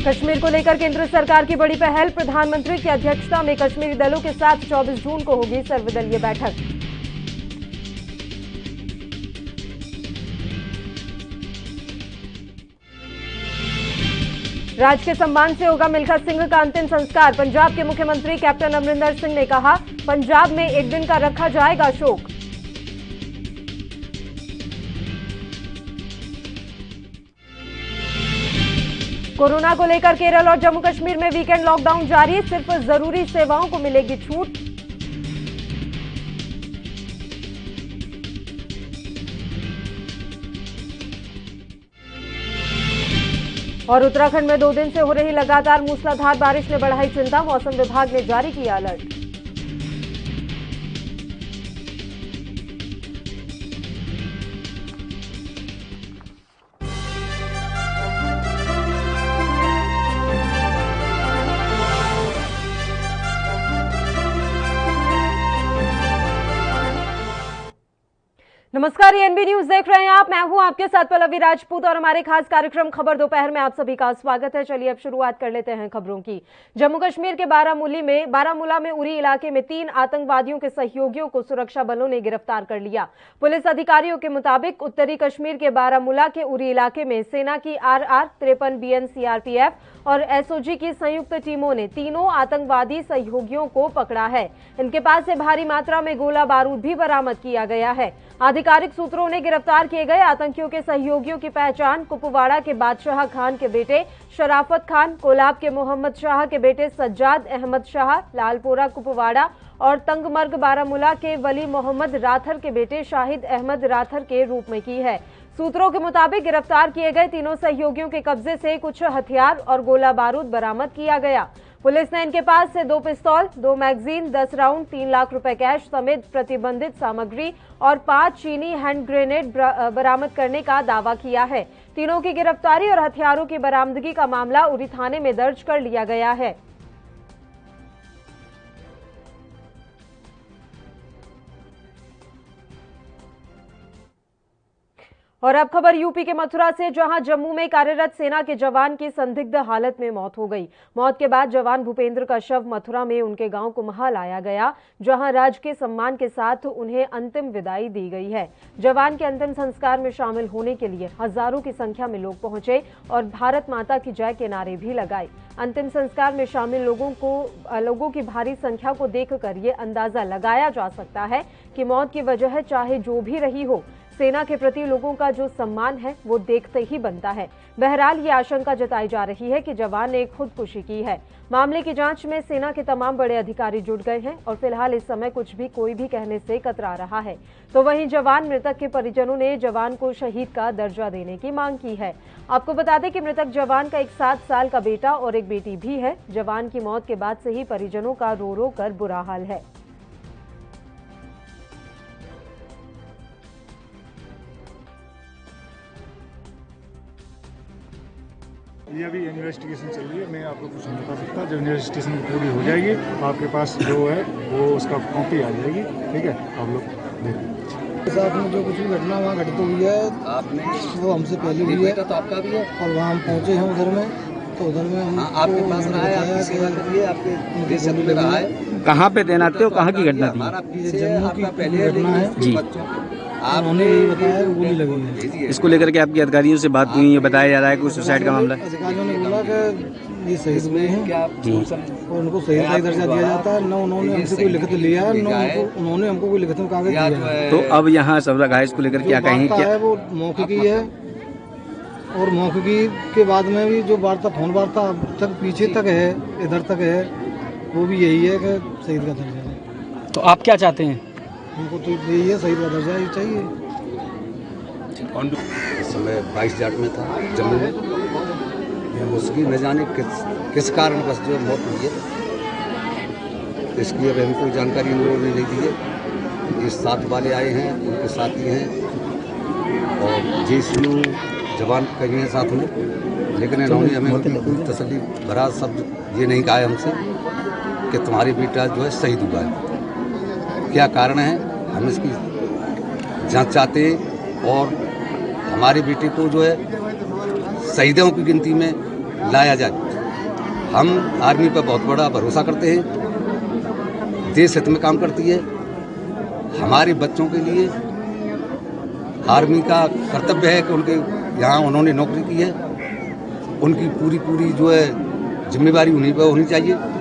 कश्मीर को लेकर केंद्र सरकार की बड़ी पहल। प्रधानमंत्री की अध्यक्षता में कश्मीरी दलों के साथ 24 जून को होगी सर्वदलीय बैठक। राज्य के सम्मान से होगा मिल्खा सिंह का अंतिम संस्कार। पंजाब के मुख्यमंत्री कैप्टन अमरिंदर सिंह ने कहा, पंजाब में एक दिन का रखा जाएगा शोक। कोरोना को लेकर केरल और जम्मू कश्मीर में वीकेंड लॉकडाउन जारी। सिर्फ जरूरी सेवाओं को मिलेगी छूट। और उत्तराखंड में 2 दिन से हो रही लगातार मूसलाधार बारिश ने बढ़ाई चिंता। मौसम विभाग ने जारी किया अलर्ट। नमस्कार, एनबी न्यूज देख रहे हैं आप। मैं हूं आपके साथ पल्लवी राजपूत और हमारे खास कार्यक्रम खबर दोपहर में आप सभी का स्वागत है। चलिए अब शुरुआत कर लेते हैं खबरों की। जम्मू कश्मीर के बारामूला में उरी इलाके में 3 आतंकवादियों के सहयोगियों को सुरक्षा बलों ने गिरफ्तार कर लिया। पुलिस अधिकारियों के मुताबिक उत्तरी कश्मीर के बारामूला के उरी इलाके में सेना की RR 53 BN CRPF और SOG की संयुक्त टीमों ने तीनों आतंकवादी सहयोगियों को पकड़ा है। इनके पास से भारी मात्रा में गोला बारूद भी बरामद किया गया है। आधिकारिक सूत्रों ने गिरफ्तार किए गए आतंकियों के सहयोगियों की पहचान कुपवाड़ा के बादशाह खान के बेटे शराफत खान, कोलाब के मोहम्मद शाह के बेटे सज्जाद अहमद शाह, लालपोरा कुपवाड़ा और तंगमर्ग बारामूला के वली मोहम्मद राथर के बेटे शाहिद अहमद राथर के रूप में की है। सूत्रों के मुताबिक गिरफ्तार किए गए तीनों सहयोगियों के कब्जे से कुछ हथियार और गोला बारूद बरामद किया गया। पुलिस ने इनके पास से 2 पिस्तौल, 2 मैगजीन, 10 राउंड, 3 लाख रुपए कैश समेत प्रतिबंधित सामग्री और 5 चीनी हैंड ग्रेनेड बरामद करने का दावा किया है। तीनों की गिरफ्तारी और हथियारों की बरामदगी का मामला उरी थाने में दर्ज कर लिया गया है। और अब खबर यूपी के मथुरा से, जहां जम्मू में कार्यरत सेना के जवान की संदिग्ध हालत में मौत हो गई। मौत के बाद जवान भूपेंद्र का शव मथुरा में उनके गांव कुम्हा लाया गया, जहां राज के सम्मान के साथ उन्हें अंतिम विदाई दी गई है। जवान के अंतिम संस्कार में शामिल होने के लिए हजारों की संख्या में लोग पहुंचे और भारत माता की जय के नारे भी लगाए। अंतिम संस्कार में शामिल लोगों की भारी संख्या को देखकर ये अंदाजा लगाया जा सकता है कि मौत की वजह चाहे जो भी रही हो, सेना के प्रति लोगों का जो सम्मान है वो देखते ही बनता है। बहरहाल ये आशंका जताई जा रही है कि जवान ने खुदकुशी की है। मामले की जांच में सेना के तमाम बड़े अधिकारी जुट गए हैं और फिलहाल इस समय कोई भी कहने से कतरा रहा है। तो वहीं जवान मृतक के परिजनों ने जवान को शहीद का दर्जा देने की मांग की है। आपको बता दें कि मृतक जवान का एक 7 साल का बेटा और एक बेटी भी है। जवान की मौत के बाद से ही परिजनों का रो रो कर बुरा हाल है। ये अभी इन्वेस्टिगेशन चल रही है, मैं आपको कुछ नहीं बता सकता। जब इन्वेस्टिगेशन पूरी हो जाएगी आपके पास जो है वो उसका कॉपी आ जाएगी, ठीक है? आप लोग देखिए। साथ में जो कुछ भी घटना वहाँ घटित हुई है आपने वो हमसे पहले हुई है, तो आपका भी है। और वहाँ हम पहुँचे हैं उधर में, तो उधर में हम आपके पास रहा है, आपकी सेवा करिए, आपके देश में रहा है। कहाँ पे तैनात थे और कहाँ की घटना थी? ये जम्मू की पहले घटना है जी। उन्होंने यही बताया गोली लगी है। इसको लेकर के आपकी अधिकारियों से बात हुई है? बताया जा रहा है कोई सुसाइड का मामला है? अधिकारियों ने बोला कि ये शहीद हुए हैं जी और उनको शहीद का दर्जा दिया जाता है। न उन्होंने हमसे कोई लिखित लिया, न उन्होंने हमको कोई लिखित में कागज दिया है। तो अब यहाँ सब रखा है, इसको लेकर क्या कहें? क्या वो मौखिकी है और मौखिकी के बाद में भी जो वार्ता फोन वार्ता तक पीछे तक है, इधर तक है, वो भी यही है कि शहीद का दर्जा है। तो आप क्या चाहते हैं? हमको तो यही है, शहीद का दर्जा ही चाहिए। इस समय 22 जाट में था जम्मू में, उसकी न जाने किस कारण बस जो मौत हुई है, इसकी अब हमको जानकारी इन लोगों ने नहीं दी है। ये साथ वाले आए हैं, उनके साथी हैं और JCU जवान कहीं हैं साथ में, लेकिन इन्होंने हमें बिल्कुल तसल्ली भरा शब्द ये नहीं कहा है हमसे कि तुम्हारी बेटा जो है शहीद हुआ है। क्या कारण है हम इसकी जांच चाहते हैं और हमारी बेटी को जो है शहीदों की गिनती में लाया जाए। हम आर्मी पर बहुत बड़ा भरोसा करते हैं, देश हित में काम करती है। हमारे बच्चों के लिए आर्मी का कर्तव्य है कि उनके यहाँ उन्होंने नौकरी की है, उनकी पूरी जो है जिम्मेदारी उन्हीं पर होनी चाहिए।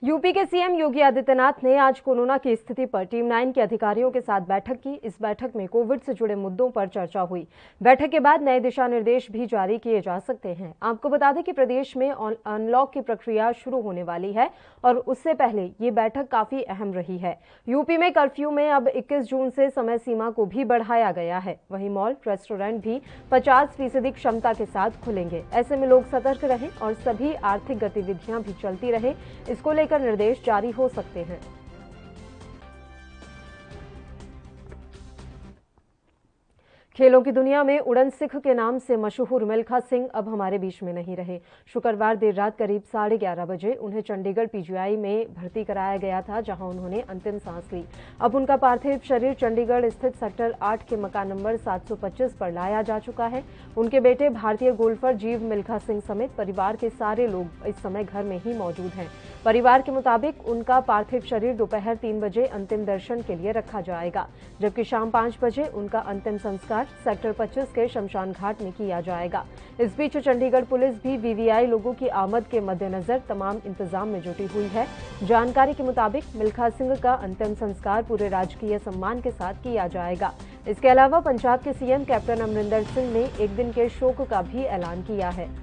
यूपी के सीएम योगी आदित्यनाथ ने आज कोरोना की स्थिति पर टीम 9 के अधिकारियों के साथ बैठक की। इस बैठक में कोविड से जुड़े मुद्दों पर चर्चा हुई। बैठक के बाद नए दिशा निर्देश भी जारी किए जा सकते हैं। आपको बता दें कि प्रदेश में अनलॉक की प्रक्रिया शुरू होने वाली है और उससे पहले ये बैठक काफी अहम रही है। यूपी में कर्फ्यू में अब 21 जून से समय सीमा को भी बढ़ाया गया है। वहीं मॉल, रेस्टोरेंट भी 50% क्षमता के साथ खुलेंगे। ऐसे में लोग सतर्क रहें और सभी आर्थिक गतिविधियां भी चलती रहे, इसको लेकर निर्देश जारी हो सकते हैं। खेलों की दुनिया में उड़न सिख के नाम से मशहूर मिल्खा सिंह अब हमारे बीच में नहीं रहे। शुक्रवार देर रात करीब 11:30 बजे उन्हें चंडीगढ़ पीजीआई में भर्ती कराया गया था, जहां उन्होंने अंतिम सांस ली। अब उनका पार्थिव शरीर चंडीगढ़ स्थित सेक्टर 8 के मकान नंबर 725 पर लाया जा चुका है। उनके बेटे भारतीय गोल्फर जीव मिल्खा सिंह समेत परिवार के सारे लोग इस समय घर में ही मौजूद हैं। परिवार के मुताबिक उनका पार्थिव शरीर दोपहर 3 बजे अंतिम दर्शन के लिए रखा जाएगा, जबकि शाम 5 बजे उनका अंतिम संस्कार सेक्टर 25 के शमशान घाट में किया जाएगा। इस बीच चंडीगढ़ पुलिस भी वीवीआई लोगों की आमद के मद्देनजर तमाम इंतजाम में जुटी हुई है। जानकारी के मुताबिक मिल्खा सिंह का अंतिम संस्कार पूरे राजकीय सम्मान के साथ किया जाएगा। इसके अलावा पंजाब के सीएम कैप्टन अमरिंदर सिंह ने एक दिन के शोक का भी ऐलान किया है।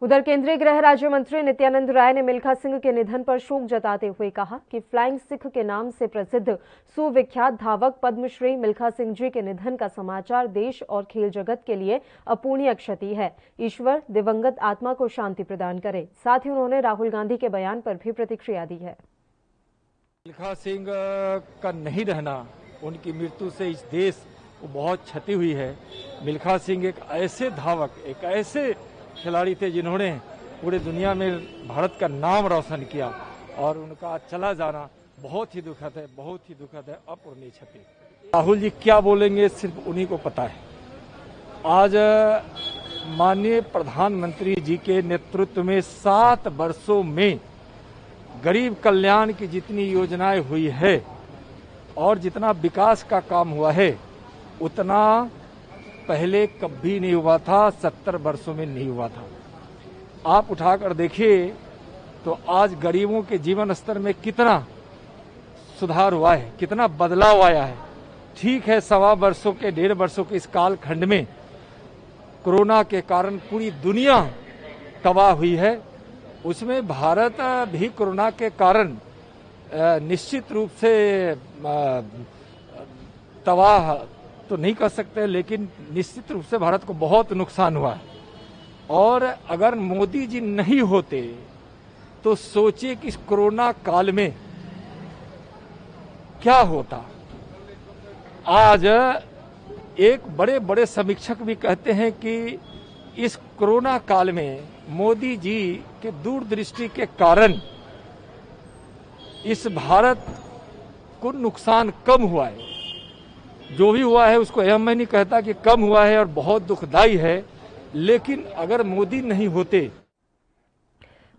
उधर केंद्रीय गृह राज्य मंत्री नित्यानंद राय ने मिल्खा सिंह के निधन पर शोक जताते हुए कहा कि फ्लाइंग सिख के नाम से प्रसिद्ध सुविख्यात धावक पद्मश्री मिल्खा सिंह जी के निधन का समाचार देश और खेल जगत के लिए अपूर्णीय क्षति है। ईश्वर दिवंगत आत्मा को शांति प्रदान करे। साथ ही उन्होंने राहुल गांधी के बयान पर भी प्रतिक्रिया दी है। मिल्खा सिंह का नहीं रहना, उनकी मृत्यु से इस देश को बहुत क्षति हुई है। मिल्खा सिंह एक ऐसे धावक, एक ऐसे खिलाड़ी थे जिन्होंने पूरे दुनिया में भारत का नाम रोशन किया, और उनका चला जाना बहुत ही दुखद है, बहुत ही दुखद है, अपूर्णीय क्षति। राहुल जी क्या बोलेंगे सिर्फ उन्हीं को पता है। आज माननीय प्रधानमंत्री जी के नेतृत्व में 7 वर्षों में गरीब कल्याण की जितनी योजनाएं हुई है और जितना विकास का काम हुआ है, उतना पहले कभी नहीं हुआ था, 70 वर्षों में नहीं हुआ था। आप उठाकर देखिए तो आज गरीबों के जीवन स्तर में कितना सुधार हुआ है, कितना बदलाव आया है। ठीक है, 1.25 वर्षों के इस काल खंड में कोरोना के कारण पूरी दुनिया तबाह हुई है, उसमें भारत भी कोरोना के कारण निश्चित रूप से तबाह तो नहीं कर सकते, लेकिन निश्चित रूप से भारत को बहुत नुकसान हुआ है। और अगर मोदी जी नहीं होते तो सोचिए कि इस कोरोना काल में क्या होता। आज एक बड़े बड़े समीक्षक भी कहते हैं कि इस कोरोना काल में मोदी जी के दूरदृष्टि के कारण इस भारत को नुकसान कम हुआ है। जो भी हुआ है उसको मैं नहीं कहता कि कम हुआ है और बहुत दुखदाई है, लेकिन अगर मोदी नहीं होते।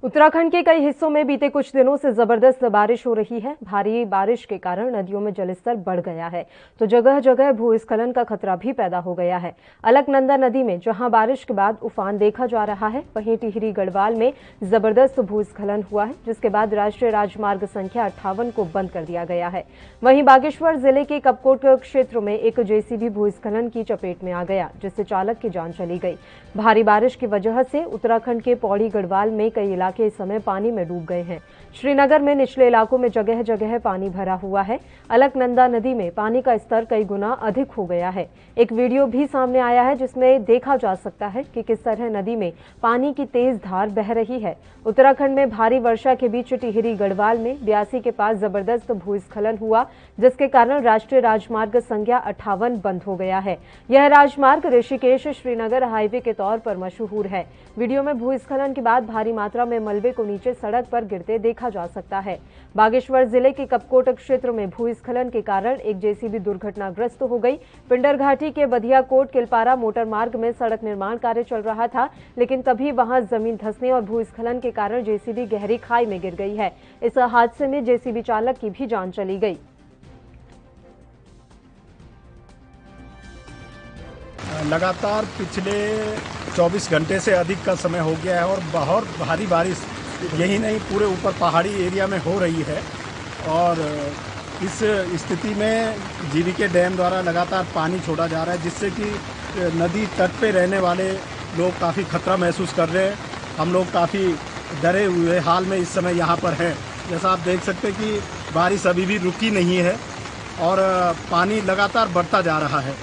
उत्तराखंड के कई हिस्सों में बीते कुछ दिनों से जबरदस्त बारिश हो रही है। भारी बारिश के कारण नदियों में जलस्तर बढ़ गया है, तो जगह जगह भूस्खलन का खतरा भी पैदा हो गया है। अलकनंदा नदी में जहां बारिश के बाद उफान देखा जा रहा है, वहीं टिहरी गढ़वाल में जबरदस्त भूस्खलन हुआ है, जिसके बाद राष्ट्रीय राजमार्ग संख्या 58 को बंद कर दिया गया है। वहीं बागेश्वर जिले के कपकोट क्षेत्र में एक जेसीबी भूस्खलन की चपेट में आ गया, जिससे चालक की जान चली गई। भारी बारिश की वजह से उत्तराखंड के पौड़ी गढ़वाल में कई इलाके इस समय पानी में डूब गए हैं। श्रीनगर में निचले इलाकों में जगह जगह पानी भरा हुआ है। अलकनंदा नदी में पानी का स्तर कई गुना अधिक हो गया है। एक वीडियो भी सामने आया है जिसमें देखा जा सकता है कि किस तरह नदी में पानी की तेज धार बह रही है। उत्तराखंड में भारी वर्षा के बीच टिहरी गढ़वाल में ब्यासी के पास जबरदस्त भूस्खलन हुआ, जिसके कारण राष्ट्रीय राजमार्ग संख्या 58 बंद हो गया है। यह राजमार्ग ऋषिकेश श्रीनगर हाईवे के तौर पर मशहूर है। वीडियो में भूस्खलन के बाद भारी मात्रा में हुए मलबे को नीचे सड़क पर गिरते देखा जा सकता है। बागेश्वर जिले के कपकोट क्षेत्र में भूस्खलन के कारण एक जेसीबी दुर्घटनाग्रस्त हो गई। पिंडर घाटी के बधियाकोट किलपारा मोटर मार्ग में सड़क निर्माण कार्य चल रहा था, लेकिन तभी वहां जमीन धंसने और भूस्खलन के कारण जेसीबी गहरी खाई में गिर गई है। इस हादसे में जेसीबी चालक की भी जान चली गई। लगातार पिछले 24 घंटे से अधिक का समय हो गया है और बहुत भारी बारिश यही नहीं पूरे ऊपर पहाड़ी एरिया में हो रही है। और इस स्थिति में जीवीके डैम द्वारा लगातार पानी छोड़ा जा रहा है, जिससे कि नदी तट पे रहने वाले लोग काफ़ी खतरा महसूस कर रहे हैं। हम लोग काफ़ी डरे हुए हाल में इस समय यहाँ पर हैं। जैसा आप देख सकते हैं कि बारिश अभी भी रुकी नहीं है और पानी लगातार बढ़ता जा रहा है,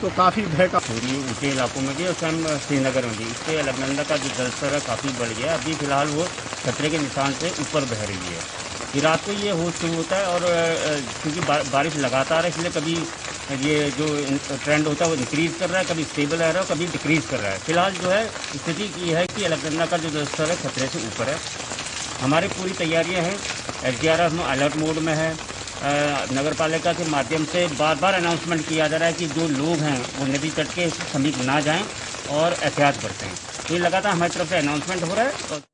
तो काफ़ी भय का पूरी ऊंचे इलाकों में भी और स्वयं श्रीनगर में भी इससे अलकनंदा का जो जलस्तर है काफ़ी बढ़ गया। अभी फिलहाल वो खतरे के निशान से ऊपर बह रही है। कि रात को ये हो शुरू होता है और क्योंकि बारिश लगातार है, इसलिए कभी ये जो ट्रेंड होता है वो इंक्रीज़ कर रहा है, कभी स्टेबल रह रहा है और कभी डिक्रीज़ कर रहा है। फिलहाल जो है स्थिति ये है कि अलकनंदा का जो जलस्तर है खतरे से ऊपर है। हमारी पूरी तैयारियाँ हैं, SDRF अलर्ट मोड में है। नगर पालिका के माध्यम से बार बार अनाउंसमेंट किया जा रहा है कि जो लोग हैं वो नदी तट के समीप ना जाएं और एहतियात बरतें। ये लगातार हमारी तरफ से अनाउंसमेंट हो रहा है।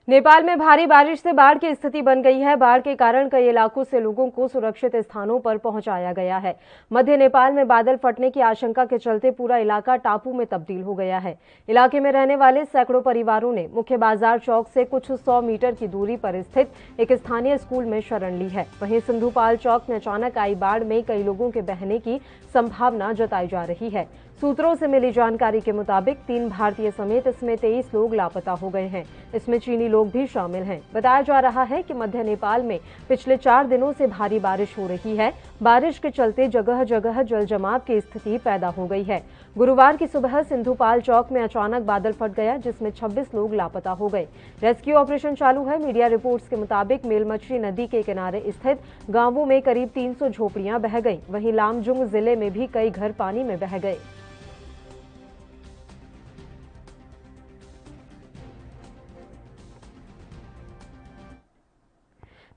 नेपाल में भारी बारिश से बाढ़ की स्थिति बन गई है। बाढ़ के कारण कई इलाकों से लोगों को सुरक्षित स्थानों पर पहुंचाया गया है। मध्य नेपाल में बादल फटने की आशंका के चलते पूरा इलाका टापू में तब्दील हो गया है। इलाके में रहने वाले सैकड़ों परिवारों ने मुख्य बाजार चौक से कुछ 100 मीटर की दूरी पर स्थित एक स्थानीय स्कूल में शरण ली है। वहीं सिंधुपाल चौक में अचानक आई बाढ़ में कई लोगों के बहने की संभावना जताई जा रही है। सूत्रों से मिली जानकारी के मुताबिक 3 भारतीय समेत इसमें 23 लोग लापता हो गए हैं। इसमें चीनी लोग भी शामिल हैं। बताया जा रहा है कि मध्य नेपाल में पिछले 4 दिनों से भारी बारिश हो रही है। बारिश के चलते जगह जगह जल जमाव की स्थिति पैदा हो गई है। गुरुवार की सुबह सिंधुपाल चौक में अचानक बादल फट गया, जिसमें 26 लोग लापता हो गए। रेस्क्यू ऑपरेशन चालू है। मीडिया रिपोर्ट्स के मुताबिक मेलमछली नदी के किनारे स्थित गांवों में करीब 300 झोपड़ियां बह गईं। वहीं लामजुंग जिले में भी कई घर पानी में बह गए।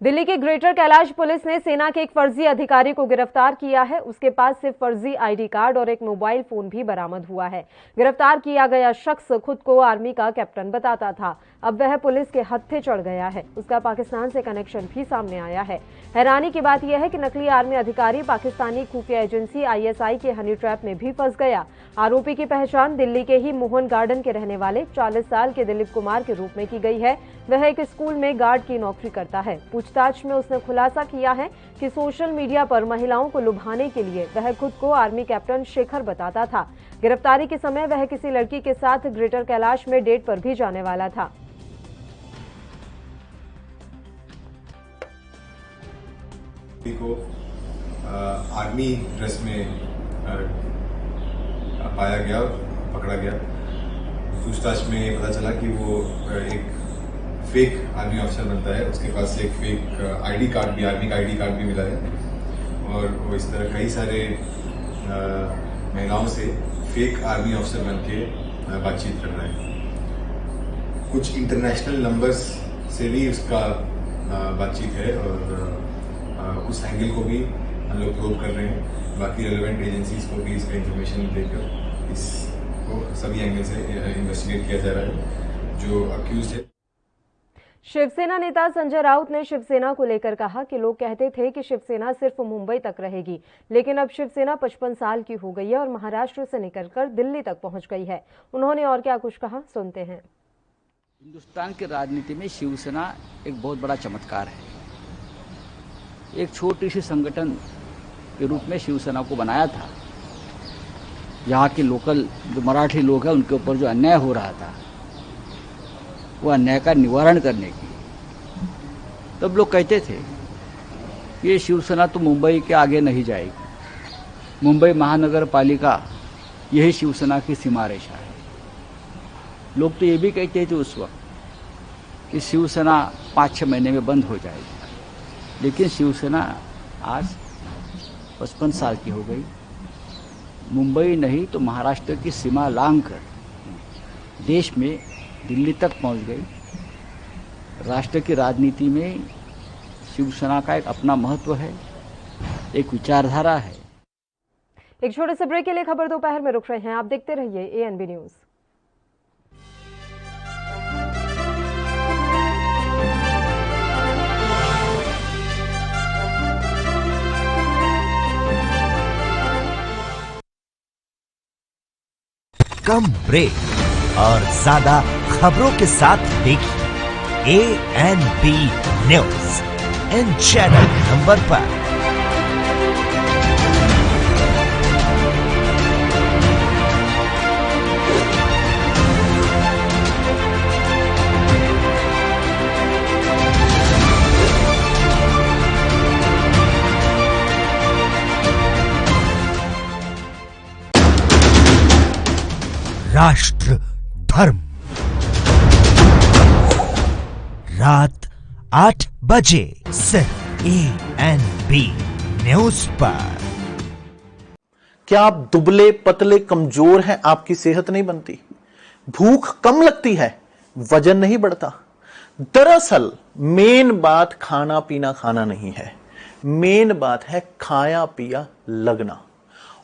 दिल्ली के ग्रेटर कैलाश पुलिस ने सेना के एक फर्जी अधिकारी को गिरफ्तार किया है। उसके पास से फर्जी आईडी कार्ड और एक मोबाइल फोन भी बरामद हुआ है। गिरफ्तार किया गया शख्स खुद को आर्मी का कैप्टन बताता था। अब वह पुलिस के हत्थे चढ़ गया है। उसका पाकिस्तान से कनेक्शन भी सामने आया है। हैरानी की बात यह है कि नकली आर्मी अधिकारी पाकिस्तानी खुफिया एजेंसी ISI के हनी ट्रैप में भी फंस गया। आरोपी की पहचान दिल्ली के ही मोहन गार्डन के रहने वाले 40 साल के दिलीप कुमार के रूप में की गई है। वह एक स्कूल में गार्ड की नौकरी करता है। पूछताछ में उसने खुलासा किया है कि सोशल मीडिया पर महिलाओं को लुभाने के लिए वह खुद को आर्मी कैप्टन शेखर बताता था। गिरफ्तारी के समय वह किसी लड़की के साथ ग्रेटर कैलाश में डेट पर भी जाने वाला था। को आर्मी ड्रेस में पाया गया और पकड़ा गया। पूछताछ में पता चला कि वो एक फेक आर्मी ऑफिसर बनता है। उसके पास एक फेक आईडी कार्ड भी, आर्मी का आईडी कार्ड भी मिला है और वो इस तरह कई सारे महिलाओं से फेक आर्मी ऑफिसर बन के बातचीत कर रहा है। कुछ इंटरनेशनल नंबर्स से भी उसका बातचीत है और उस एंगल को भी हम लोग प्रोब कर रहे हैं। बाकी रेलेवेंट एजेंसीज को भी इसका इंफॉर्मेशन देकर इसको सभी एंगल से इन्वेस्टिगेट किया जा रहा है। जो अक्यूज्ड है। शिवसेना नेता संजय राउत ने शिवसेना को लेकर कहा कि लोग कहते थे कि शिवसेना सिर्फ मुंबई तक रहेगी, लेकिन अब शिवसेना 55 साल की हो गई है और महाराष्ट्र से निकलकर दिल्ली तक पहुंच गई है। उन्होंने और क्या कुछ कहा, सुनते हैं। हिंदुस्तान की राजनीति में शिवसेना एक बहुत बड़ा चमत्कार है। एक छोटी सी संगठन के रूप में शिवसेना को बनाया था। यहाँ के लोकल जो मराठी लोग हैं उनके ऊपर जो अन्याय हो रहा था, वो अन्याय का निवारण करने की तब लोग कहते थे कि ये शिवसेना तो मुंबई के आगे नहीं जाएगी। मुंबई महानगर पालिका यही शिवसेना की सीमा रेखा है। लोग तो ये भी कहते थे उस वक्त कि शिवसेना 5-6 महीने में बंद हो जाएगी, लेकिन शिवसेना आज 55 साल की हो गई। मुंबई नहीं तो महाराष्ट्र की सीमा लांघकर देश में दिल्ली तक पहुंच गई राष्ट्र की राजनीति में शिवसेना का एक अपना महत्व है, एक विचारधारा है। एक छोटे से ब्रेक के लिए खबर दोपहर में रुक रहे हैं। आप देखते रहिए एएनबी न्यूज। कम ब्रेक और ज्यादा खबरों के साथ देखिए ANB news in channel number पर। राष्ट्र धर्म रात 8 बजे सिर्फ एएनबी न्यूज पर। क्या आप दुबले पतले कमजोर हैं? आपकी सेहत नहीं बनती, भूख कम लगती है, वजन नहीं बढ़ता? दरअसल मेन बात खाना पीना खाना नहीं है, मेन बात है खाया पिया लगना।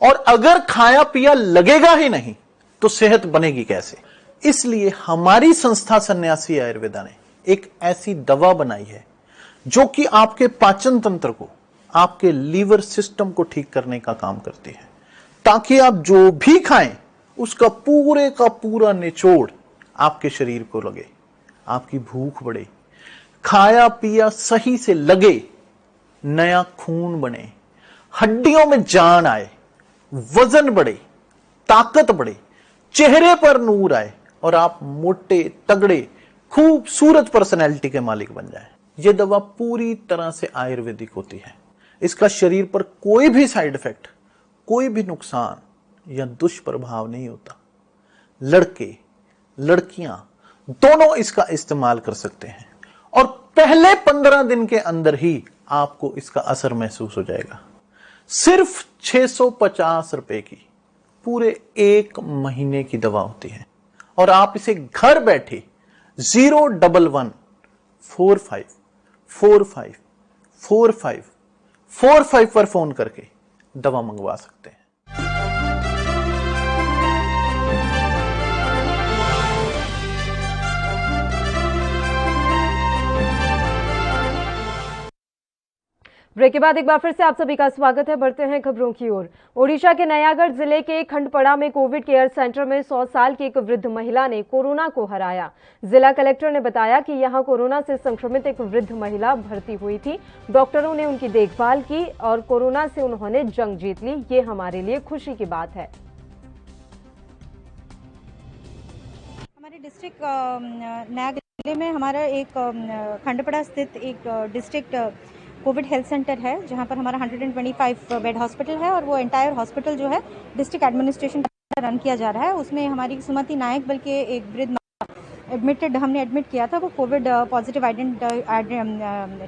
और अगर खाया पिया लगेगा ही नहीं तो सेहत बनेगी कैसे? इसलिए हमारी संस्था सन्यासी आयुर्वेदा ने एक ऐसी दवा बनाई है जो कि आपके पाचन तंत्र को, आपके लीवर सिस्टम को ठीक करने का काम करती है, ताकि आप जो भी खाएं उसका पूरे का पूरा निचोड़ आपके शरीर को लगे, आपकी भूख बढ़े, खाया पिया सही से लगे, नया खून बने, हड्डियों में जान आए, वजन बढ़े, ताकत बढ़े, चेहरे पर नूर आए और आप मोटे तगड़े खूबसूरत पर्सनैलिटी के मालिक बन जाएं। यह दवा पूरी तरह से आयुर्वेदिक होती है। इसका शरीर पर कोई भी साइड इफेक्ट, कोई भी नुकसान या दुष्प्रभाव नहीं होता। लड़के लड़कियां दोनों इसका इस्तेमाल कर सकते हैं और पहले 15 दिन के अंदर ही आपको इसका असर महसूस हो जाएगा। सिर्फ 650 रुपए की पूरे 1 महीने की दवा होती है और आप इसे घर बैठे 01145454545 पर फोन करके दवा मंगवा सकते हैं। ब्रेक के बाद एक बार फिर से आप सभी का स्वागत है। बढ़ते हैं खबरों की ओर। ओडिशा के नयागढ़ जिले के खंडपड़ा में कोविड केयर सेंटर में 100 साल की एक वृद्ध महिला ने कोरोना को हराया। जिला कलेक्टर ने बताया कि यहां कोरोना से संक्रमित एक वृद्ध महिला भर्ती हुई थी। डॉक्टरों ने उनकी देखभाल की और कोरोना से उन्होंने जंग जीत ली। ये हमारे लिए खुशी की बात है। हमारे डिस्ट्रिक्ट नयागढ़ जिले में हमारा एक खंडपड़ा स्थित एक डिस्ट्रिक्ट कोविड हेल्थ सेंटर है, जहां पर हमारा 125 बेड हॉस्पिटल है और वो एंटायर हॉस्पिटल जो है डिस्ट्रिक्ट एडमिनिस्ट्रेशन रन किया जा रहा है। उसमें हमारी सुमति नायक बल्कि एक वृद्ध हमने एडमिट किया था, वो कोविड पॉजिटिव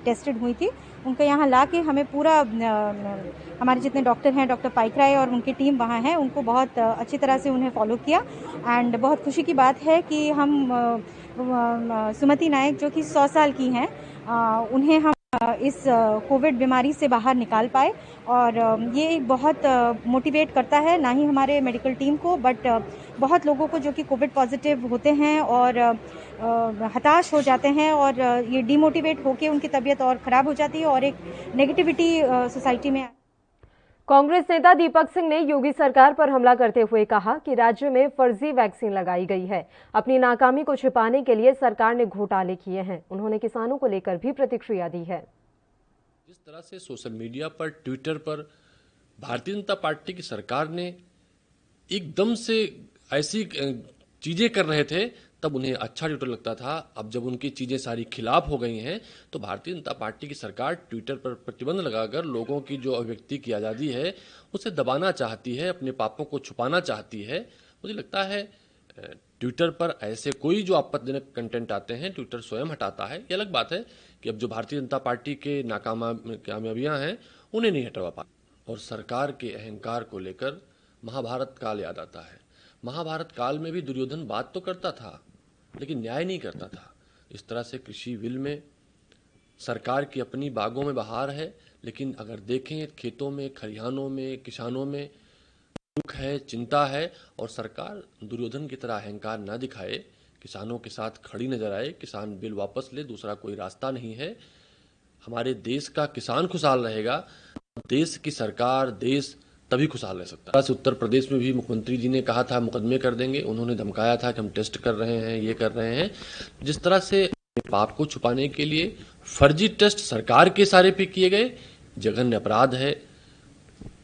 टेस्टेड हुई थी। उनको यहाँ ला के हमें पूरा हमारे जितने डॉक्टर हैं, डॉक्टर पाइकराय और उनकी टीम वहाँ हैं, उनको बहुत अच्छी तरह से उन्हें फॉलो किया। एंड बहुत खुशी की बात है कि हम सुमति नायक जो कि 100 साल की हैं, उन्हें हम इस कोविड बीमारी से बाहर निकाल पाए। और ये एक बहुत मोटिवेट करता है ना ही हमारे मेडिकल टीम को, बट बहुत लोगों को जो कि कोविड पॉजिटिव होते हैं और हताश हो जाते हैं और ये डिमोटिवेट होकर उनकी तबीयत और ख़राब हो जाती है और एक नेगेटिविटी सोसाइटी में। कांग्रेस नेता दीपक सिंह ने योगी सरकार पर हमला करते हुए कहा कि राज्य में फर्जी वैक्सीन लगाई गई है। अपनी नाकामी को छिपाने के लिए सरकार ने घोटाले किए हैं। उन्होंने किसानों को लेकर भी प्रतिक्रिया दी है। जिस तरह से सोशल मीडिया पर, ट्विटर पर भारतीय जनता पार्टी की सरकार ने एकदम से ऐसी चीजें कर रहे थे, तब उन्हें अच्छा ट्विटर लगता था। अब जब उनकी चीजें सारी खिलाफ हो गई हैं, तो भारतीय जनता पार्टी की सरकार ट्विटर पर प्रतिबंध लगाकर लोगों की जो अभिव्यक्ति की आज़ादी है उसे दबाना चाहती है, अपने पापों को छुपाना चाहती है। मुझे लगता है ट्विटर पर ऐसे कोई जो आपत्तिजनक कंटेंट आते हैं ट्विटर स्वयं हटाता है। ये अलग बात है कि अब जो भारतीय जनता पार्टी के कामयाबियां हैं उन्हें नहीं हटवा पा। और सरकार के अहंकार को लेकर महाभारत काल याद आता है। महाभारत काल में भी दुर्योधन बात तो करता था लेकिन न्याय नहीं करता था। इस तरह से कृषि बिल में सरकार की अपनी बागों में बहार है, लेकिन अगर देखें खेतों में, खलिहानों में, किसानों में दुख है, चिंता है, और सरकार दुर्योधन की तरह अहंकार न दिखाए, किसानों के साथ खड़ी नजर आए, किसान बिल वापस ले, दूसरा कोई रास्ता नहीं है। हमारे देश का किसान खुशहाल रहेगा, देश की सरकार, देश तभी खुशहाल रह सकता है। उत्तर प्रदेश में भी मुख्यमंत्री जी ने कहा था मुकदमे कर देंगे, उन्होंने धमकाया था कि हम टेस्ट कर रहे हैं, ये कर रहे हैं। जिस तरह से पाप को छुपाने के लिए फर्जी टेस्ट सरकार के इशारे पे किए गए, जघन्य अपराध है।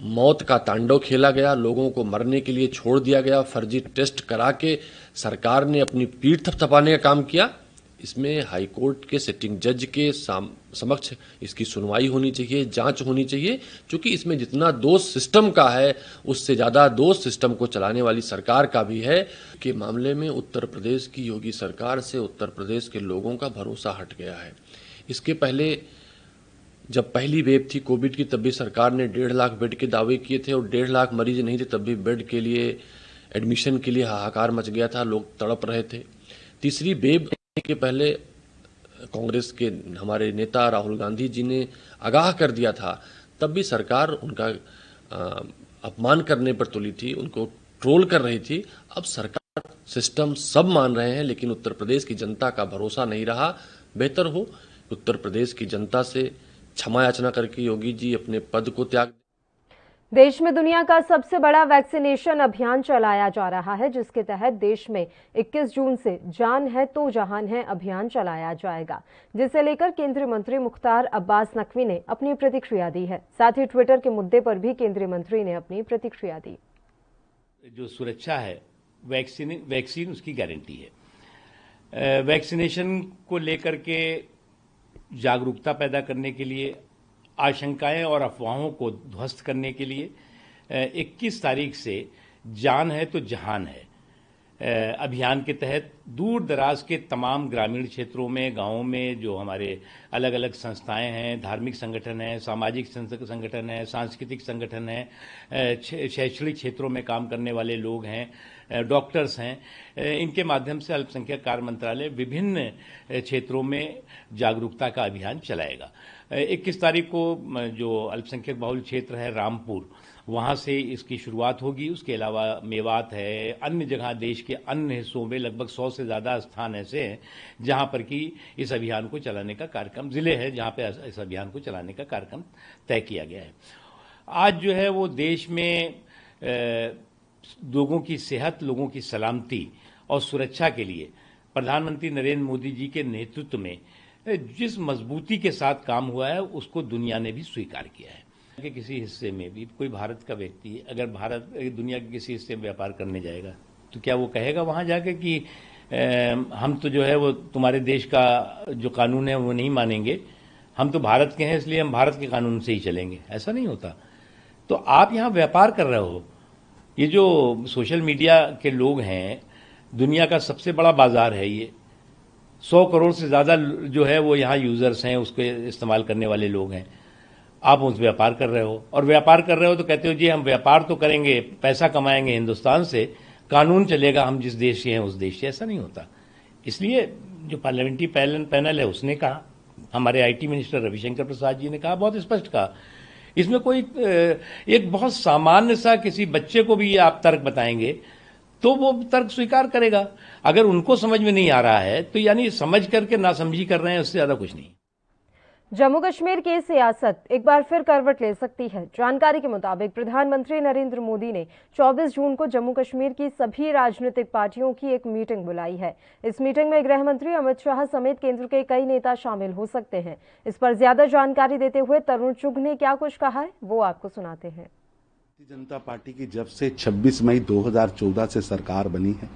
मौत का तांडव खेला गया, लोगों को मरने के लिए छोड़ दिया गया, फर्जी टेस्ट करा के सरकार ने अपनी पीठ थपथपाने का काम किया। इसमें हाई कोर्ट के सिटिंग जज के समक्ष इसकी सुनवाई होनी चाहिए, जांच होनी चाहिए, क्योंकि इसमें जितना दोष सिस्टम का है उससे ज्यादा दोष सिस्टम को चलाने वाली सरकार का भी है। कि मामले में उत्तर प्रदेश की योगी सरकार से उत्तर प्रदेश के लोगों का भरोसा हट गया है। इसके पहले जब पहली वेव थी कोविड की, तब भी सरकार ने 1.5 लाख बेड के दावे किए थे और 1.5 लाख मरीज नहीं थे, तब भी बेड के लिए, एडमिशन के लिए हाहाकार मच गया था, लोग तड़प रहे थे। तीसरी वेव के पहले कांग्रेस के हमारे नेता राहुल गांधी जी ने आगाह कर दिया था, तब भी सरकार उनका अपमान करने पर तुली थी, उनको ट्रोल कर रही थी। अब सरकार, सिस्टम सब मान रहे हैं, लेकिन उत्तर प्रदेश की जनता का भरोसा नहीं रहा। बेहतर हो उत्तर प्रदेश की जनता से क्षमा याचना करके योगी जी अपने पद को त्याग। देश में दुनिया का सबसे बड़ा वैक्सीनेशन अभियान चलाया जा रहा है, जिसके तहत देश में 21 जून से जान है तो जहान है अभियान चलाया जाएगा, जिसे लेकर केंद्रीय मंत्री मुख्तार अब्बास नकवी ने अपनी प्रतिक्रिया दी है। साथ ही ट्विटर के मुद्दे पर भी केंद्रीय मंत्री ने अपनी प्रतिक्रिया दी। जो सुरक्षा है, वैक्सीन उसकी गारंटी है। वैक्सीनेशन को लेकर के जागरूकता पैदा करने के लिए, आशंकाएं और अफवाहों को ध्वस्त करने के लिए 21 तारीख से जान है तो जहान है अभियान के तहत दूर दराज के तमाम ग्रामीण क्षेत्रों में, गांवों में जो हमारे अलग अलग संस्थाएं हैं, धार्मिक संगठन हैं, सामाजिक संगठन हैं, सांस्कृतिक संगठन हैं, शैक्षणिक क्षेत्रों में काम करने वाले लोग हैं, डॉक्टर्स हैं, इनके माध्यम से अल्पसंख्यक कार्य मंत्रालय विभिन्न क्षेत्रों में जागरूकता का अभियान चलाएगा। 21 तारीख को जो अल्पसंख्यक बहुल क्षेत्र है रामपुर, वहां से इसकी शुरुआत होगी। उसके अलावा मेवात है, अन्य जगह देश के अन्य हिस्सों में लगभग 100 से ज़्यादा स्थान ऐसे हैं जहां पर कि इस अभियान को चलाने का कार्यक्रम, जिले हैं जहां पे इस अभियान को चलाने का कार्यक्रम तय किया गया है। आज जो है वो देश में लोगों की सेहत, लोगों की सलामती और सुरक्षा के लिए प्रधानमंत्री नरेंद्र मोदी जी के नेतृत्व में जिस मजबूती के साथ काम हुआ है, उसको दुनिया ने भी स्वीकार किया है। कि किसी हिस्से में भी कोई भारत का व्यक्ति अगर दुनिया के किसी हिस्से में व्यापार करने जाएगा, तो क्या वो कहेगा वहां जाके कि हम तो जो है वो तुम्हारे देश का जो कानून है वो नहीं मानेंगे, हम तो भारत के हैं इसलिए हम भारत के कानून से ही चलेंगे? ऐसा नहीं होता। तो आप यहाँ व्यापार कर रहे हो। ये जो सोशल मीडिया के लोग हैं, दुनिया का सबसे बड़ा बाजार है ये। 100 करोड़ से ज्यादा जो है वो यहाँ यूजर्स हैं, उसको इस्तेमाल करने वाले लोग हैं। आप उस व्यापार कर रहे हो, और व्यापार कर रहे हो तो कहते हो जी हम व्यापार तो करेंगे, पैसा कमाएंगे हिंदुस्तान से, कानून चलेगा हम जिस देश से हैं उस देश से। ऐसा नहीं होता। इसलिए जो पार्लियामेंट्री पैनल है उसने कहा, हमारे आईटी मिनिस्टर रविशंकर प्रसाद जी ने कहा, बहुत स्पष्ट कहा, इसमें कोई एक बहुत सामान्य सा किसी बच्चे को भी आप तर्क बताएंगे तो वो तर्क स्वीकार करेगा। अगर उनको समझ में नहीं आ रहा है तो यानी समझ करके नासमझी कर रहे हैं, उससे ज्यादा कुछ नहीं। जम्मू कश्मीर की सियासत एक बार फिर करवट ले सकती है। जानकारी के मुताबिक प्रधानमंत्री नरेंद्र मोदी ने 24 जून को जम्मू कश्मीर की सभी राजनीतिक पार्टियों की एक मीटिंग बुलाई है। इस मीटिंग में गृह मंत्री अमित शाह समेत केंद्र के कई नेता शामिल हो सकते हैं। इस पर ज्यादा जानकारी देते हुए तरुण चुघ ने क्या कुछ कहा है, वो आपको सुनाते हैं। भारतीय जनता पार्टी की जब से 26 मई 2014 से सरकार बनी है,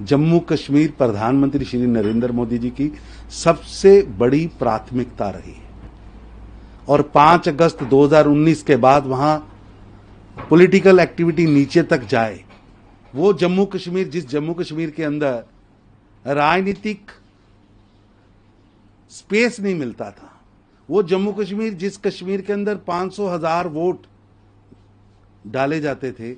जम्मू कश्मीर प्रधानमंत्री श्री नरेंद्र मोदी जी की सबसे बड़ी प्राथमिकता रही है। और 5 अगस्त 2019 के बाद वहां पॉलिटिकल एक्टिविटी नीचे तक जाए, वो जम्मू कश्मीर, जिस जम्मू कश्मीर के अंदर राजनीतिक स्पेस नहीं मिलता था, वो जम्मू कश्मीर, जिस कश्मीर के अंदर 500,000 वोट डाले जाते थे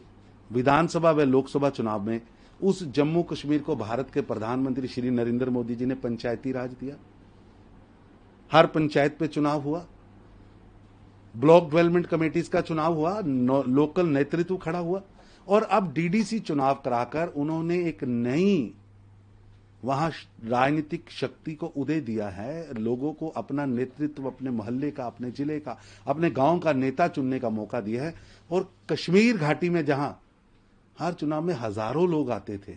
विधानसभा व लोकसभा चुनाव में, उस जम्मू कश्मीर को भारत के प्रधानमंत्री श्री नरेंद्र मोदी जी ने पंचायती राज दिया। हर पंचायत पे चुनाव हुआ, ब्लॉक डेवलपमेंट कमेटीज का चुनाव हुआ, लोकल नेतृत्व खड़ा हुआ और अब डीडीसी चुनाव कराकर उन्होंने एक नई वहां राजनीतिक शक्ति को उदय दिया है। लोगों को अपना नेतृत्व अपने मोहल्ले का, अपने जिले का, अपने गांव का नेता चुनने का मौका दिया है। और कश्मीर घाटी में जहां हर चुनाव में हजारों लोग आते थे,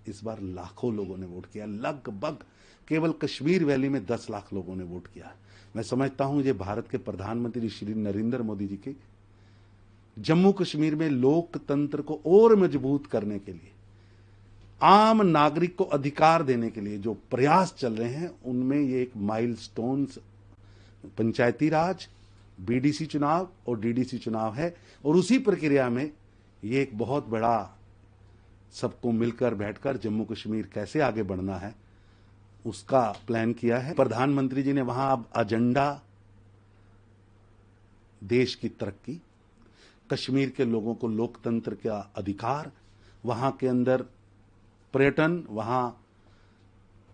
इस बार लाखों लोगों ने वोट किया। लगभग केवल कश्मीर वैली में 10 लाख लोगों ने वोट किया। मैं समझता हूं ये भारत के प्रधानमंत्री श्री नरेंद्र मोदी जी के जम्मू कश्मीर में लोकतंत्र को और मजबूत करने के लिए, आम नागरिक को अधिकार देने के लिए जो प्रयास चल रहे हैं, उनमें ये एक माइलस्टोन्स पंचायती राज, बीडीसी चुनाव और डीडीसी चुनाव है। और उसी प्रक्रिया में ये एक बहुत बड़ा सबको मिलकर बैठकर जम्मू कश्मीर कैसे आगे बढ़ना है उसका प्लान किया है। प्रधानमंत्री जी ने वहां अब एजेंडा देश की तरक्की, कश्मीर के लोगों को लोकतंत्र का अधिकार, वहां के अंदर पर्यटन, वहां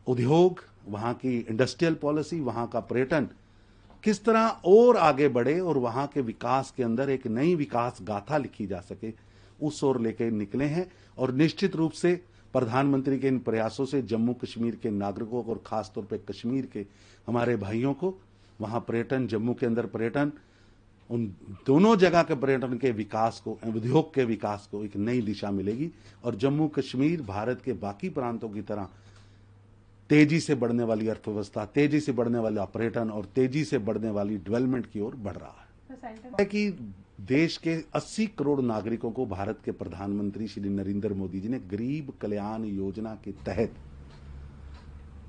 उद्योग, वहां की इंडस्ट्रियल पॉलिसी, वहां का पर्यटन किस तरह और आगे बढ़े और वहां के विकास के अंदर एक नई विकास गाथा लिखी जा सके, उस ओर लेकर निकले हैं। और निश्चित रूप से प्रधानमंत्री के इन प्रयासों से जम्मू कश्मीर के नागरिकों को और खासतौर पर कश्मीर के हमारे भाइयों को वहां पर्यटन, जम्मू के अंदर पर्यटन, उन दोनों जगह के पर्यटन के विकास को, उद्योग के विकास को एक नई दिशा मिलेगी। और जम्मू कश्मीर भारत के बाकी प्रांतों की तरह तेजी से बढ़ने वाली अर्थव्यवस्था, तेजी से बढ़ने वाला पर्यटन और तेजी से बढ़ने वाली डेवलपमेंट की ओर बढ़ रहा है कि देश के 80 करोड़ नागरिकों को भारत के प्रधानमंत्री श्री नरेंद्र मोदी जी ने गरीब कल्याण योजना के तहत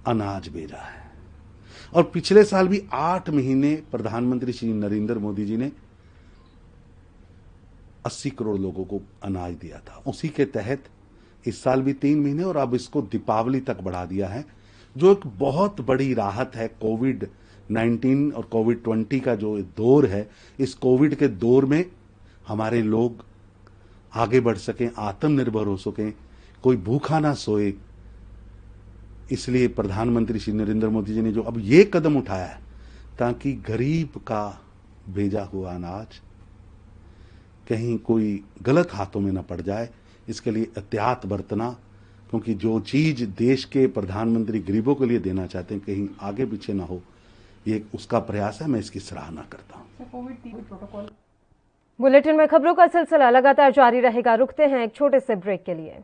अनाज भेजा है। और पिछले साल भी 8 महीने प्रधानमंत्री श्री नरेंद्र मोदी जी ने 80 करोड़ लोगों को अनाज दिया था। उसी के तहत इस साल भी 3 महीने और अब इसको दीपावली तक बढ़ा दिया है, जो एक बहुत बड़ी राहत है। कोविड-19 और कोविड-20 का जो दौर है, इस कोविड के दौर में हमारे लोग आगे बढ़ सकें, आत्मनिर्भर हो सकें, कोई भूखा ना सोए। इसलिए प्रधानमंत्री श्री नरेंद्र मोदी जी ने जो अब ये कदम उठाया है ताकि गरीब का भेजा हुआ अनाज कहीं कोई गलत हाथों में न पड़ जाए, इसके लिए एहतियात बरतना, क्योंकि जो चीज देश के प्रधानमंत्री गरीबों के लिए देना चाहते हैं कहीं आगे पीछे ना हो, ये उसका प्रयास है। मैं इसकी सराहना करता हूं। बुलेटिन में खबरों का सिलसिला लगातार जारी रहेगा। रुकते हैं एक छोटे से ब्रेक के लिए।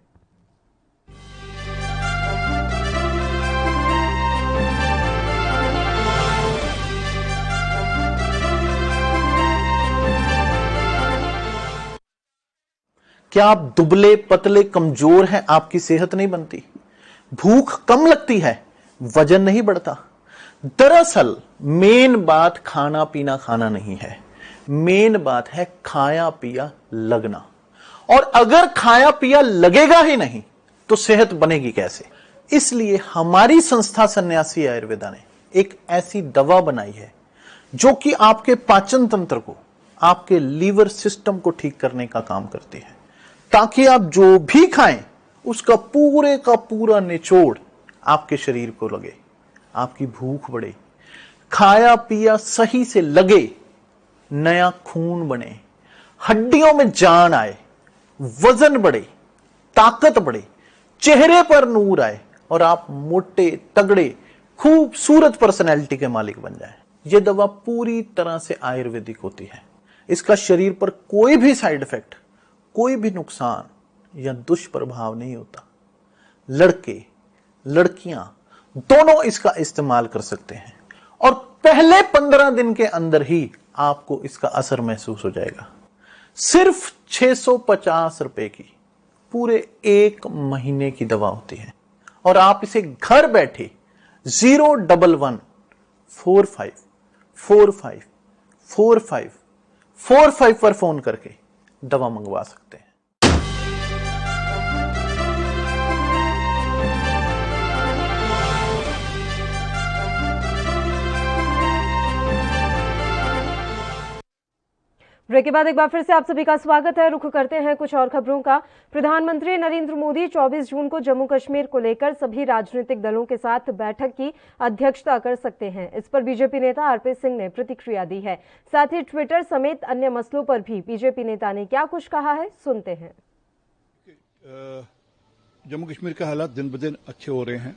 क्या आप दुबले पतले कमजोर हैं, आपकी सेहत नहीं बनती, भूख कम लगती है, वजन नहीं बढ़ता? दरअसल मेन बात खाना पीना खाना नहीं है, मेन बात है खाया पिया लगना। और अगर खाया पिया लगेगा ही नहीं तो सेहत बनेगी कैसे? इसलिए हमारी संस्था सन्यासी आयुर्वेदा ने एक ऐसी दवा बनाई है जो कि आपके पाचन तंत्र को, आपके लीवर सिस्टम को ठीक करने का काम करती है, ताकि आप जो भी खाएं उसका पूरे का पूरा निचोड़ आपके शरीर को लगे, आपकी भूख बढ़े, खाया पिया सही से लगे, नया खून बने, हड्डियों में जान आए, वजन बढ़े, ताकत बढ़े, चेहरे पर नूर आए और आप मोटे तगड़े खूबसूरत पर्सनैलिटी के मालिक बन जाएं। यह दवा पूरी तरह से आयुर्वेदिक होती है। इसका शरीर पर कोई भी साइड इफेक्ट, कोई भी नुकसान या दुष्प्रभाव नहीं होता। लड़के लड़कियां दोनों इसका इस्तेमाल कर सकते हैं और पहले 15 दिन के अंदर ही आपको इसका असर महसूस हो जाएगा। सिर्फ 650 रुपए की पूरे 1 महीने की दवा होती है और आप इसे घर बैठे 011 45 45 45 45 पर फोन करके दवा मंगवा सकते हैं। ब्रेक के बाद एक बार फिर से आप सभी का स्वागत है। रुख करते हैं कुछ और खबरों का। प्रधानमंत्री नरेंद्र मोदी 24 जून को जम्मू कश्मीर को लेकर सभी राजनीतिक दलों के साथ बैठक की अध्यक्षता कर सकते हैं। इस पर बीजेपी नेता आरपी सिंह ने प्रतिक्रिया दी है। साथ ही ट्विटर समेत अन्य मसलों पर भी बीजेपी नेता ने क्या कुछ कहा है, सुनते हैं। जम्मू कश्मीर के हालात दिन ब दिन अच्छे हो रहे हैं।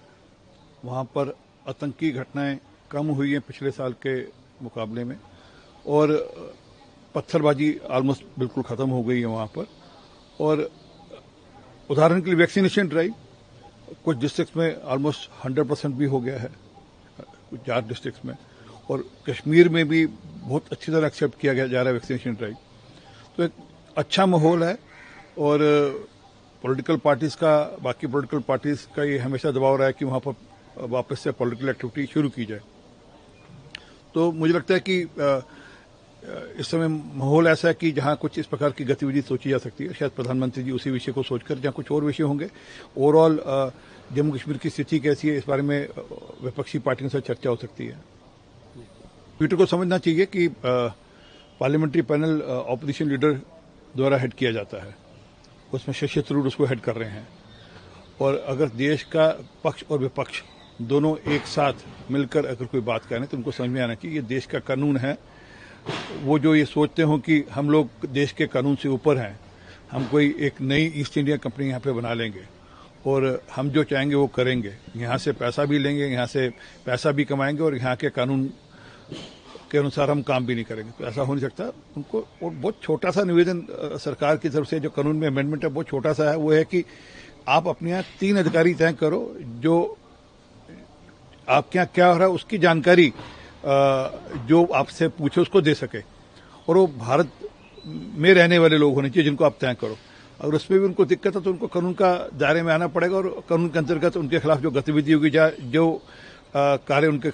वहाँ पर आतंकी घटनाएं कम हुई हैं पिछले साल के मुकाबले में, और पत्थरबाजी ऑलमोस्ट बिल्कुल ख़त्म हो गई है वहाँ पर। और उदाहरण के लिए वैक्सीनेशन ड्राइव कुछ डिस्ट्रिक्ट्स में ऑलमोस्ट 100% भी हो गया है, कुछ 4 डिस्ट्रिक्ट्स में, और कश्मीर में भी बहुत अच्छी तरह एक्सेप्ट किया जा रहा है वैक्सीनेशन ड्राइव। तो एक अच्छा माहौल है, और पॉलिटिकल पार्टीज़ का, बाकी पॉलिटिकल पार्टीज़ का ये हमेशा दबाव रहा है कि वहाँ पर वापस से पॉलिटिकल एक्टिविटी शुरू की जाए। तो मुझे लगता है कि इस समय माहौल ऐसा है कि जहां कुछ इस प्रकार की गतिविधि सोची जा सकती है। शायद प्रधानमंत्री जी उसी विषय को सोचकर, जहां कुछ और विषय होंगे, ओवरऑल जम्मू कश्मीर की स्थिति कैसी है इस बारे में विपक्षी पार्टियों से चर्चा हो सकती है। ट्विटर को समझना चाहिए कि पार्लियामेंट्री पैनल ऑपोजिशन लीडर द्वारा हेड किया जाता है, उसमें शशि थरूर उसको हेड कर रहे हैं। और अगर देश का पक्ष और विपक्ष दोनों एक साथ मिलकर अगर कोई बात करें तो उनको समझ में आना चाहिए ये देश का कानून है। वो जो ये सोचते हो कि हम लोग देश के कानून से ऊपर हैं, हम कोई एक नई ईस्ट इंडिया कंपनी यहाँ पे बना लेंगे और हम जो चाहेंगे वो करेंगे, यहाँ से पैसा भी लेंगे, यहाँ से पैसा भी कमाएंगे और यहाँ के कानून के अनुसार हम काम भी नहीं करेंगे, तो ऐसा हो नहीं सकता। उनको और बहुत छोटा सा निवेदन सरकार की तरफ से, जो कानून में अमेंडमेंट है बहुत छोटा सा है, वो है कि आप अपने यहाँ 3 अधिकारी तय करो जो आपके यहाँ क्या हो रहा है उसकी जानकारी जो आपसे पूछे उसको दे सके, और वो भारत में रहने वाले लोग होने चाहिए जिनको आप तय करो। अगर उसमें भी उनको दिक्कत है तो उनको कानून का दायरे में आना पड़ेगा, और कानून के अंतर्गत उनके खिलाफ जो गतिविधि होगी, जो कार्य उनके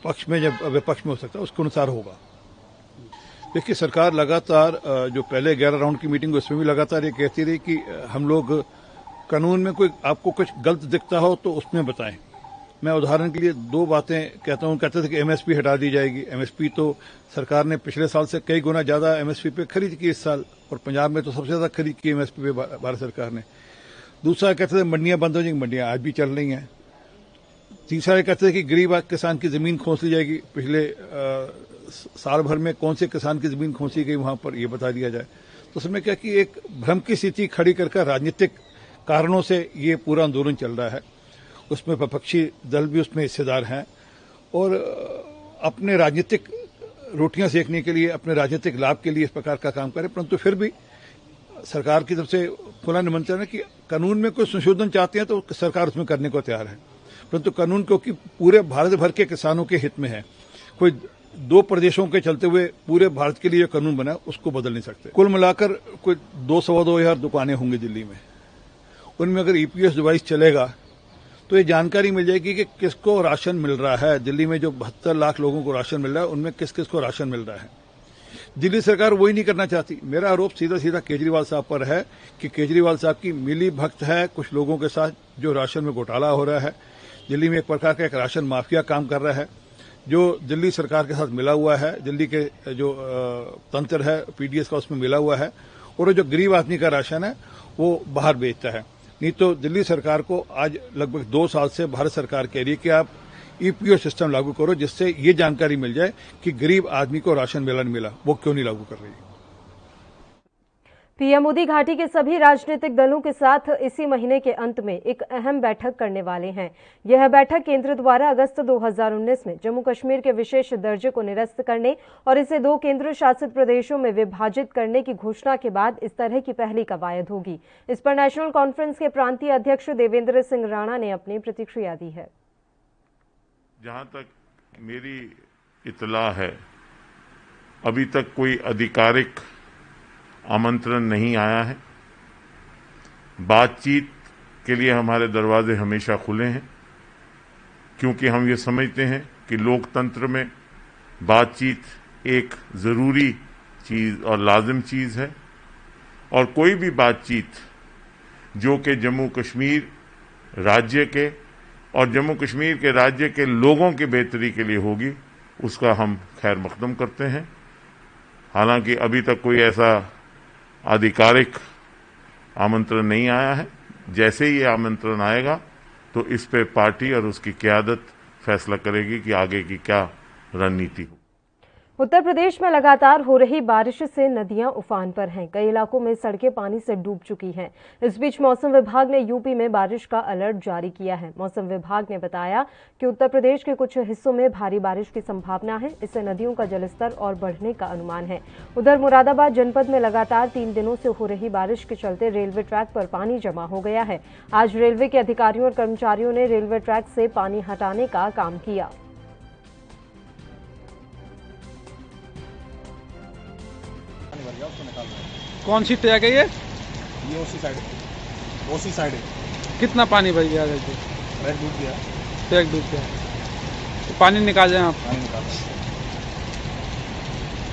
पक्ष में जब विपक्ष में हो सकता है उसके अनुसार होगा। देखिए, सरकार लगातार जो पहले 11 राउंड की मीटिंग उसमें भी लगातार ये कहती रही कि हम लोग कानून में कोई आपको कुछ गलत दिखता हो तो उसमें बताएं। मैं उदाहरण के लिए 2 बातें कहता हूं। कहते थे कि एमएसपी हटा दी जाएगी। एमएसपी तो सरकार ने पिछले साल से कई गुना ज्यादा एमएसपी पे खरीद की इस साल, और पंजाब में तो सबसे ज्यादा खरीद की एमएसपी पे भारत सरकार ने। दूसरा कहते थे मंडियां बंद हो जाएंगी, मंडियां आज भी चल रही हैं। तीसरा कहते थे कि गरीब किसान की जमीन खोस ली जाएगी। पिछले साल भर में कौन से किसान की जमीन खोसी गई वहां पर ये बता दिया जाए। तो उसमें क्या कि एक भ्रम की स्थिति खड़ी कर राजनीतिक कारणों से ये पूरा आंदोलन चल रहा है। उसमें विपक्षी दल भी उसमें हिस्सेदार हैं, और अपने राजनीतिक रोटियां सेकने के लिए, अपने राजनीतिक लाभ के लिए इस प्रकार का काम करें। परंतु फिर भी सरकार की तरफ से खुला निमंत्रण है कि कानून में कोई संशोधन चाहते हैं तो सरकार उसमें करने को तैयार है। परंतु कानून क्योंकि पूरे भारत भर के किसानों के हित में है, कोई 2 प्रदेशों के चलते हुए पूरे भारत के लिए जो कानून बना उसको बदल नहीं सकते। कुल मिलाकर कोई 2-2.5 दुकानें होंगी दिल्ली में। उनमें अगर ईपीएस डिवाइस चलेगा तो ये जानकारी मिल जाएगी कि किसको राशन मिल रहा है। दिल्ली में जो 72 लाख लोगों को राशन मिल रहा है उनमें किस किस को राशन मिल रहा है। दिल्ली सरकार वही नहीं करना चाहती। मेरा आरोप सीधा सीधा केजरीवाल साहब पर है कि केजरीवाल साहब की मिली भक्त है कुछ लोगों के साथ, जो राशन में घोटाला हो रहा है। दिल्ली में एक प्रकार का एक राशन माफिया काम कर रहा है, जो दिल्ली सरकार के साथ मिला हुआ है। दिल्ली के जो तंत्र है पीडीएस का, उसमें मिला हुआ है, और जो गरीब आदमी का राशन है वो बाहर बेचता है। नहीं तो दिल्ली सरकार को आज लगभग 2 साल से भारत सरकार कह रही है कि आप ईपीएस सिस्टम लागू करो, जिससे ये जानकारी मिल जाए कि गरीब आदमी को राशन मिला नहीं मिला। वो क्यों नहीं लागू कर रही? पीएम मोदी घाटी के सभी राजनीतिक दलों के साथ इसी महीने के अंत में एक अहम बैठक करने वाले हैं। यह बैठक केंद्र द्वारा अगस्त 2019 में जम्मू कश्मीर के विशेष दर्जे को निरस्त करने और इसे 2 केंद्र शासित प्रदेशों में विभाजित करने की घोषणा के बाद इस तरह की पहली कवायद होगी। इस पर नेशनल कॉन्फ्रेंस के प्रांतीय अध्यक्ष देवेंद्र सिंह राणा ने अपनी प्रतिक्रिया दी है। जहां तक मेरी इत्तला है, अभी तक कोई आधिकारिक आमंत्रण नहीं आया है। बातचीत के लिए हमारे दरवाजे हमेशा खुले हैं, क्योंकि हम ये समझते हैं कि लोकतंत्र में बातचीत एक ज़रूरी चीज़ और लाजिम चीज़ है, और कोई भी बातचीत जो कि जम्मू कश्मीर राज्य के और जम्मू कश्मीर के राज्य के लोगों की बेहतरी के लिए होगी, उसका हम खैर मकदम करते हैं। हालांकि अभी तक कोई ऐसा आधिकारिक आमंत्रण नहीं आया है। जैसे ही ये आमंत्रण आएगा तो इस पे पार्टी और उसकी क़यादत फैसला करेगी कि आगे की क्या रणनीति हो। उत्तर प्रदेश में लगातार हो रही बारिश से नदियां उफान पर हैं। कई इलाकों में सड़कें पानी से डूब चुकी हैं। इस बीच मौसम विभाग ने यूपी में बारिश का अलर्ट जारी किया है। मौसम विभाग ने बताया कि उत्तर प्रदेश के कुछ हिस्सों में भारी बारिश की संभावना है। इससे नदियों का जलस्तर और बढ़ने का अनुमान है। उधर मुरादाबाद जनपद में लगातार 3 दिनों से हो रही बारिश के चलते रेलवे ट्रैक पर पानी जमा हो गया है। आज रेलवे के अधिकारियों और कर्मचारियों ने रेलवे ट्रैक से पानी हटाने का काम किया। कौन सी ट्रैक है ये ओसी साइड है। कितना पानी भर गया? ट्रैक डूब गया। ट्रैक डूब गया तो पानी निकाल जाए आप? पानी निकाल।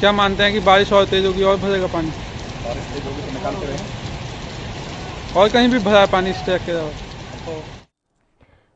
क्या मानते हैं कि बारिश और तेज होगी और भरेगा पानी? बारिश तेज होगी तो निकालते रहेंगे। और कहीं भी भरा है पानी इस ट्रैक के अलावा?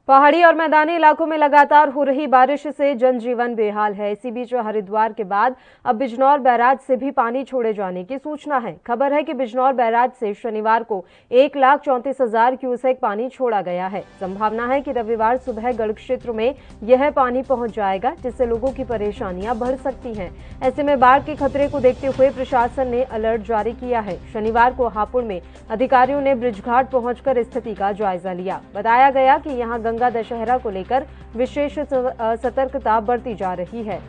पहाड़ी और मैदानी इलाकों में लगातार हो रही बारिश से जनजीवन बेहाल है। इसी बीच हरिद्वार के बाद अब बिजनौर बैराज से भी पानी छोड़े जाने की सूचना है। खबर है कि बिजनौर बैराज से शनिवार को 1,34,000 क्यूसेक पानी छोड़ा गया है। संभावना है कि रविवार सुबह गढ़ क्षेत्र में यह पानी पहुंच जाएगा, जिससे लोगों की परेशानियां बढ़ सकती हैं। ऐसे में बाढ़ के खतरे को देखते हुए प्रशासन ने अलर्ट जारी किया है। शनिवार को हापुड़ में अधिकारियों ने ब्रिजघाट पहुंचकर स्थिति का जायजा लिया। बताया गया कि यहां गंगा दशहरा को लेकर विशेष सतर्कता बरती जा रही है।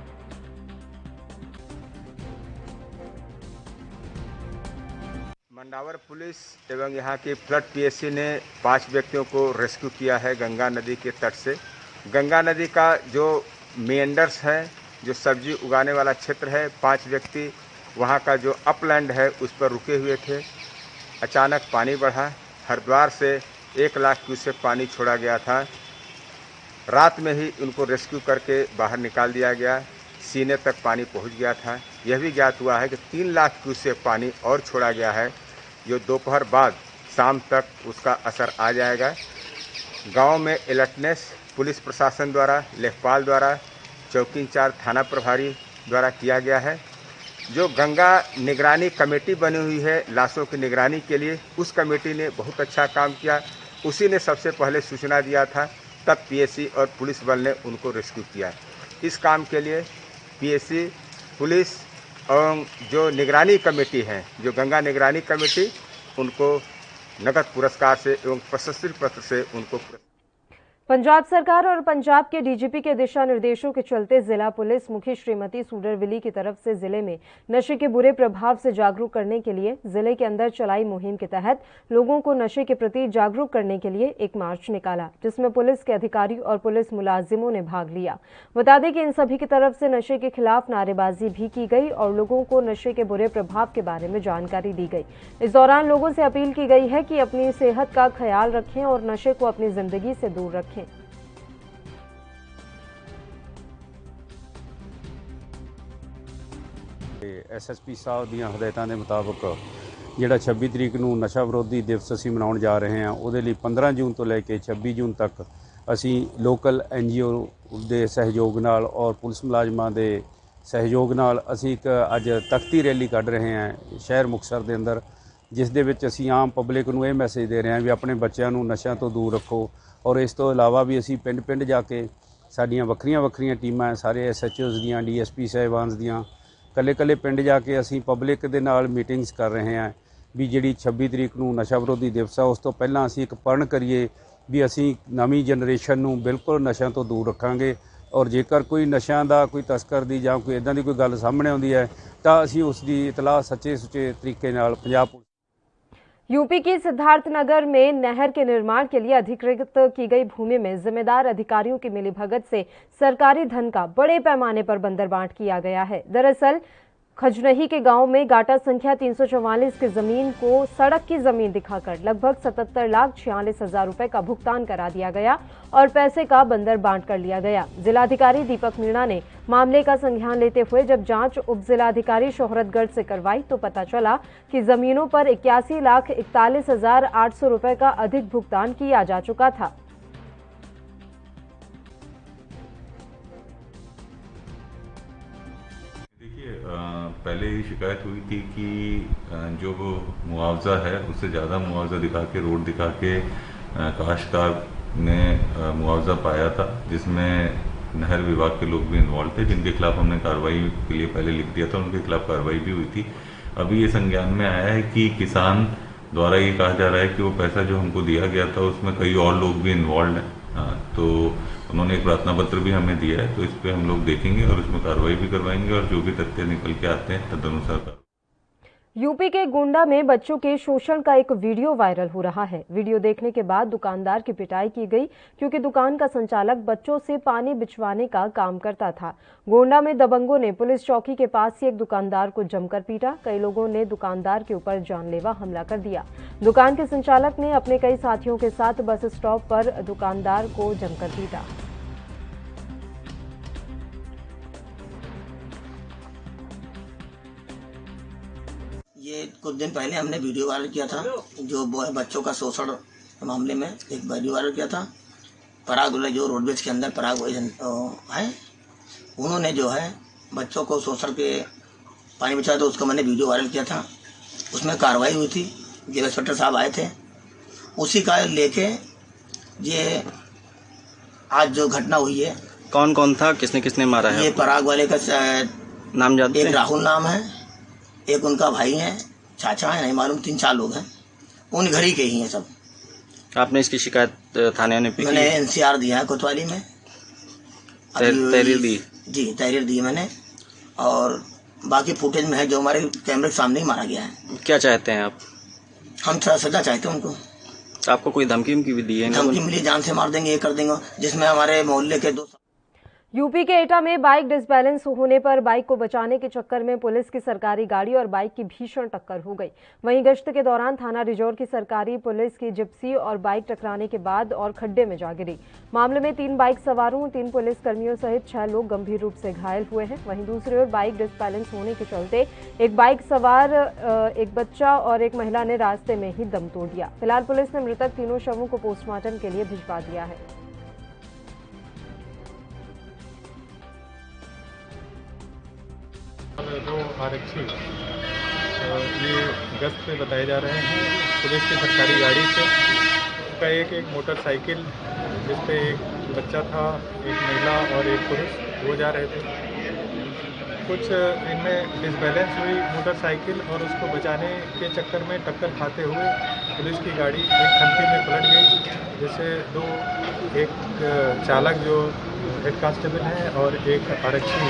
मंडावर पुलिस एवं यहाँ की फ्लड पीएससी ने 5 व्यक्तियों को रेस्क्यू किया है गंगा नदी के तट से। गंगा नदी का जो मेंडर्स है, जो सब्जी उगाने वाला क्षेत्र है, 5 व्यक्ति वहाँ का जो अपलैंड है उस पर रुके हुए थे। अचानक पानी बढ़ा। हरिद्वार से 1 लाख क्यूसेक पानी छोड़ा गया था। रात में ही उनको रेस्क्यू करके बाहर निकाल दिया गया। सीने तक पानी पहुंच गया था। यह भी ज्ञात हुआ है कि 3 लाख क्यूसेक पानी और छोड़ा गया है, जो दोपहर बाद शाम तक उसका असर आ जाएगा। गांव में अलर्टनेस पुलिस प्रशासन द्वारा, लेखपाल द्वारा, चौकी इंचार्ज थाना प्रभारी द्वारा किया गया है। जो गंगा निगरानी कमेटी बनी हुई है लाशों की निगरानी के लिए, उस कमेटी ने बहुत अच्छा काम किया। उसी ने सबसे पहले सूचना दिया था, तब पीएससी और पुलिस बल ने उनको रेस्क्यू किया। इस काम के लिए पीएससी, पुलिस और जो निगरानी कमेटी है, जो गंगा निगरानी कमेटी, उनको नगद पुरस्कार से एवं प्रशस्ति पत्र से उनको पंजाब सरकार और पंजाब के डीजीपी के दिशा निर्देशों के चलते जिला पुलिस मुखी श्रीमती सूडरविली की तरफ से जिले में नशे के बुरे प्रभाव से जागरूक करने के लिए जिले के अंदर चलाई मुहिम के तहत लोगों को नशे के प्रति जागरूक करने के लिए एक मार्च निकाला, जिसमें पुलिस के अधिकारी और पुलिस मुलाजिमों ने भाग लिया। बता दें कि इन सभी की तरफ से नशे के खिलाफ नारेबाजी भी की गई और लोगों को नशे के बुरे प्रभाव के बारे में जानकारी दी गई। इस दौरान लोगों से अपील की गई है कि अपनी सेहत का ख्याल रखें और नशे को अपनी जिंदगी से दूर रखें। ਐਸਐਸਪੀ ਸਾਹਿਬ ਦੀਆਂ ਹਦਾਇਤਾਂ ਦੇ ਮੁਤਾਬਕ ਜਿਹੜਾ 26 ਤਰੀਕ ਨੂੰ ਨਸ਼ਾ ਵਿਰੋਧੀ ਦਿਵਸ ਅਸੀਂ ਮਨਾਉਣ ਜਾ ਰਹੇ ਹਾਂ, ਉਹਦੇ ਲਈ 15 ਜੂਨ ਤੋਂ ਲੈ ਕੇ 26 ਜੂਨ ਤੱਕ ਅਸੀਂ ਲੋਕਲ ਐਨਜੀਓ ਦੇ ਸਹਿਯੋਗ ਨਾਲ ਔਰ ਪੁਲਿਸ ਮੁਲਾਜ਼ਮਾਂ ਦੇ ਸਹਿਯੋਗ ਨਾਲ ਅਸੀਂ ਇੱਕ ਅੱਜ ਤਖਤੀ ਰੈਲੀ ਕੱਢ ਰਹੇ ਹਾਂ ਸ਼ਹਿਰ ਮੁਕਤਸਰ ਦੇ ਅੰਦਰ, ਜਿਸ ਦੇ ਵਿੱਚ ਅਸੀਂ ਆਮ ਪਬਲਿਕ ਨੂੰ ਇਹ ਮੈਸੇਜ ਦੇ ਰਹੇ ਹਾਂ ਵੀ ਆਪਣੇ ਬੱਚਿਆਂ ਨੂੰ ਨਸ਼ਿਆਂ ਤੋਂ ਦੂਰ ਰੱਖੋ। ਔਰ ਇਸ ਤੋਂ ਇਲਾਵਾ ਵੀ ਅਸੀਂ ਪਿੰਡ-ਪਿੰਡ ਜਾ ਕੇ ਸਾਡੀਆਂ ਵੱਖਰੀਆਂ ਟੀਮਾਂ ਸਾਰੇ ਐਸਐਚਓਜ਼ ਦੀਆਂ, ਡੀਐਸਪੀ ਸਾਹਿਬਾਨ ਦੀਆਂ ਕੱਲੇ ਪਿੰਡ ਜਾ ਕੇ ਅਸੀਂ ਪਬਲਿਕ ਦੇ ਨਾਲ ਮੀਟਿੰਗਸ ਕਰ ਰਹੇ ਹਾਂ ਵੀ ਜਿਹੜੀ 26 ਤਰੀਕ ਨੂੰ ਨਸ਼ਾ ਵਿਰੋਧੀ ਦਿਵਸ ਆ, ਉਸ ਤੋਂ ਪਹਿਲਾਂ ਅਸੀਂ ਇੱਕ ਪੜ੍ਹਨ ਕਰੀਏ ਵੀ ਅਸੀਂ ਨਵੀਂ ਜਨਰੇਸ਼ਨ ਨੂੰ ਬਿਲਕੁਲ ਨਸ਼ਿਆਂ ਤੋਂ ਦੂਰ ਰੱਖਾਂਗੇ। ਔਰ ਜੇਕਰ ਕੋਈ ਨਸ਼ਿਆਂ ਦਾ ਕੋਈ ਤਸਕਰ ਦੀ ਜਾਂ ਕੋਈ ਇਦਾਂ ਦੀ ਕੋਈ ਗੱਲ ਸਾਹਮਣੇ ਆਉਂਦੀ ਹੈ ਤਾਂ ਅਸੀਂ ਉਸ ਦੀ ਇਤਲਾਹ ਸੱਚੇ ਸੁੱਚੇ ਤਰੀਕੇ ਨਾਲ ਪੰਜਾਬ यूपी की सिद्धार्थनगर में नहर के निर्माण के लिए अधिकृत की गई भूमि में जिम्मेदार अधिकारियों की मिलीभगत से सरकारी धन का बड़े पैमाने पर बंदरबांट किया गया है। दरअसल खजनही के गांव में गाटा संख्या 344 की जमीन को सड़क की जमीन दिखाकर लगभग 77,46,000 रुपए का भुगतान करा दिया गया और पैसे का बंदर बांट कर लिया गया। जिलाधिकारी दीपक मीणा ने मामले का संज्ञान लेते हुए जब जांच उप जिलाधिकारी शोहरतगढ़ से करवाई तो पता चला कि जमीनों पर 81,41,800 रुपए का अधिक भुगतान किया जा चुका था। पहले ही शिकायत हुई थी कि जो मुआवजा है उससे ज़्यादा मुआवजा दिखा के, रोड दिखा के काश्तकार ने मुआवजा पाया था, जिसमें नहर विभाग के लोग भी इन्वॉल्व थे, जिनके खिलाफ हमने कार्रवाई के लिए पहले लिख दिया था, उनके खिलाफ कार्रवाई भी हुई थी। अभी ये संज्ञान में आया है कि किसान द्वारा ये कहा जा रहा है कि वो पैसा जो हमको दिया गया था उसमें कई और लोग भी इन्वॉल्व हैं। तो उन्होंने एक प्रार्थना पत्र भी हमें दिया है, तो इस पर हम लोग देखेंगे और उसमें कार्रवाई भी करवाएंगे और जो भी तथ्य निकल के आते हैं तदनुसार। यूपी के गोंडा में बच्चों के शोषण का एक वीडियो वायरल हो रहा है। वीडियो देखने के बाद दुकानदार की पिटाई की गई क्योंकि दुकान का संचालक बच्चों से पानी बिछवाने का काम करता था। गोंडा में दबंगों ने पुलिस चौकी के पास ही एक दुकानदार को जमकर पीटा। कई लोगों ने दुकानदार के ऊपर जानलेवा हमला कर दिया। दुकान के संचालक ने अपने कई साथियों के साथ बस स्टॉप पर दुकानदार को जमकर पीटा। ये कुछ दिन पहले हमने वीडियो वायरल किया था, जो बच्चों का शोषण मामले में एक वीडियो वायरल किया था। पराग जो रोडवेज के अंदर पराग है, उन्होंने जो है बच्चों को शोषण के पानी बिछाया, तो उसको मैंने वीडियो वायरल किया था। उसमें कार्रवाई हुई थी, जेल इंस्पेक्टर साहब आए थे, उसी का लेके ये आज जो घटना हुई है। कौन कौन था, किसने किसने मारा है? ये पराग वाले का नाम जानते हैं? एक राहुल नाम है, एक उनका भाई है, चाचा है, नहीं मालूम, 3-4 लोग हैं, उन घर ही के ही हैं सब। आपने इसकी शिकायत थाने में मैंने एनसीआर दिया है कोतवाली में, तहरीर दी? जी तहरीर दी मैंने, और बाकी फुटेज में है जो हमारे कैमरे के सामने ही मारा गया है। क्या चाहते हैं आप? हम सजा चाहते हैं उनको। आपको कोई धमकी भी दी है? धमकी मिली, जान से मार देंगे, ये कर देंगे, जिसमें हमारे मोहल्ले के 2। यूपी के एटा में बाइक डिसबैलेंस होने पर बाइक को बचाने के चक्कर में पुलिस की सरकारी गाड़ी और बाइक की भीषण टक्कर हो गई। वहीं गश्त के दौरान थाना रिजौर की सरकारी पुलिस की जिप्सी और बाइक टकराने के बाद और खड्डे में जा गिरी। मामले में 3 बाइक सवारों, 3 पुलिस कर्मियों सहित 6 लोग गंभीर रूप से घायल हुए हैं। वहीं दूसरी ओर बाइक डिसबैलेंस होने के चलते एक बाइक सवार, एक बच्चा और एक महिला ने रास्ते में ही दम तोड़ दिया। फिलहाल पुलिस ने मृतक तीनों शवों को पोस्टमार्टम के लिए भिजवा दिया है। दो आरक्षी ये गश्त पे बताए जा रहे हैं पुलिस की सरकारी गाड़ी से। उनका एक मोटरसाइकिल जिस पे एक बच्चा था, एक महिला और एक पुरुष, वो जा रहे थे। कुछ इनमें डिसबैलेंस हुई मोटरसाइकिल और उसको बचाने के चक्कर में टक्कर खाते हुए पुलिस की गाड़ी एक खंती में पलट गई, जिससे एक चालक जो हेड कांस्टेबल है और एक आरक्षी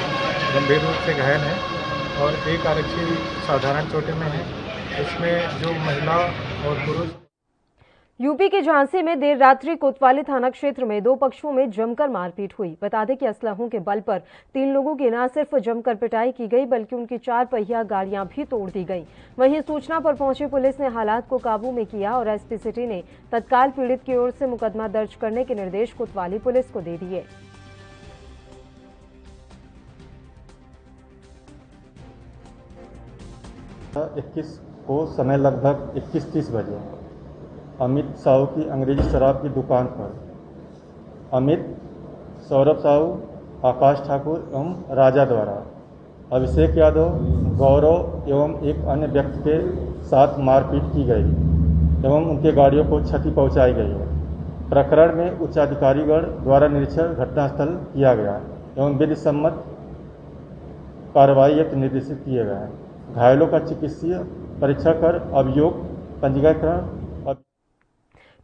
गंभीर रूप से घायल है और एक आरक्षी साधारण चोटें में है। इसमें जो महिला और पुरुष। यूपी के झांसी में देर रात्रि कोतवाली थाना क्षेत्र में 2 पक्षों में जमकर मारपीट हुई। बता दें कि असलहों के बल पर 3 लोगों की न सिर्फ जमकर पिटाई की गई बल्कि उनकी 4 पहिया गाड़ियां भी तोड़ दी गई। वहीं सूचना पर पहुंची पुलिस ने हालात को काबू में किया और एसपी सिटी ने तत्काल पीड़ित की ओर से मुकदमा दर्ज करने के निर्देश कोतवाली पुलिस को दे दिए। 21 को समय लगभग 21:30 बजे अमित साहू की अंग्रेजी शराब की दुकान पर अमित, सौरभ साहू, आकाश ठाकुर एवं राजा द्वारा अभिषेक यादव, गौरव एवं एक अन्य व्यक्ति के साथ मारपीट की गई एवं उनके गाड़ियों को क्षति पहुंचाई गई है। प्रकरण में उच्चाधिकारीगण द्वारा निरीक्षण घटनास्थल किया गया एवं विधि सम्मत कार्रवाई निर्देशित किए गए हैं। घायलों का चिकित्सीय परीक्षण कर अभियोग पंजीकरण।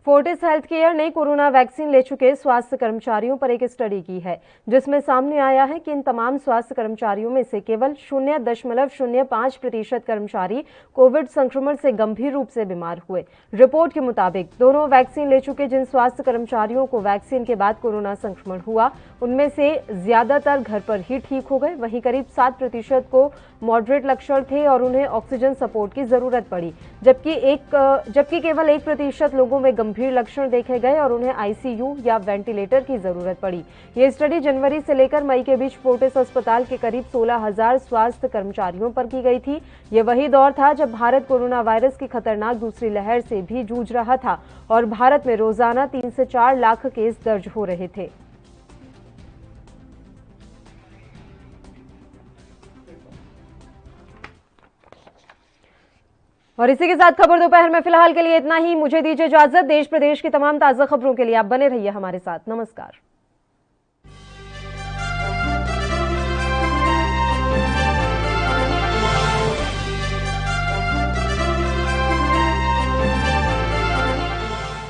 फोर्टिस हेल्थ केयर ने कोरोना वैक्सीन ले चुके स्वास्थ्य कर्मचारियों पर एक स्टडी की है, जिसमें सामने आया है कि इन तमाम स्वास्थ्य कर्मचारियों में से केवल 0.05% कर्मचारी कोविड संक्रमण से गंभीर रूप से बीमार हुए। रिपोर्ट के मुताबिक दोनों वैक्सीन ले चुके जिन स्वास्थ्य कर्मचारियों को वैक्सीन के बाद कोरोना संक्रमण हुआ, उनमें से ज्यादातर घर पर ही ठीक हो गए। वहीं करीब 7% को मॉडरेट लक्षण थे और उन्हें ऑक्सीजन सपोर्ट की जरूरत पड़ी, जबकि केवल 1% लोगों में गंभीर लक्षण देखे गए और उन्हें आईसीयू या वेंटिलेटर की जरूरत पड़ी। ये स्टडी जनवरी से लेकर मई के बीच फोर्टिस अस्पताल के करीब 16,000 स्वास्थ्य कर्मचारियों पर की गई थी। ये वही दौर था जब भारत कोरोना वायरस की खतरनाक दूसरी लहर से भी जूझ रहा था और भारत में रोजाना 3 से 4 लाख केस दर्ज हो रहे थे। और इसी के साथ खबर दोपहर में फिलहाल के लिए इतना ही। मुझे दीजिए इजाजत। देश प्रदेश की तमाम ताजा खबरों के लिए आप बने रहिए हमारे साथ। नमस्कार।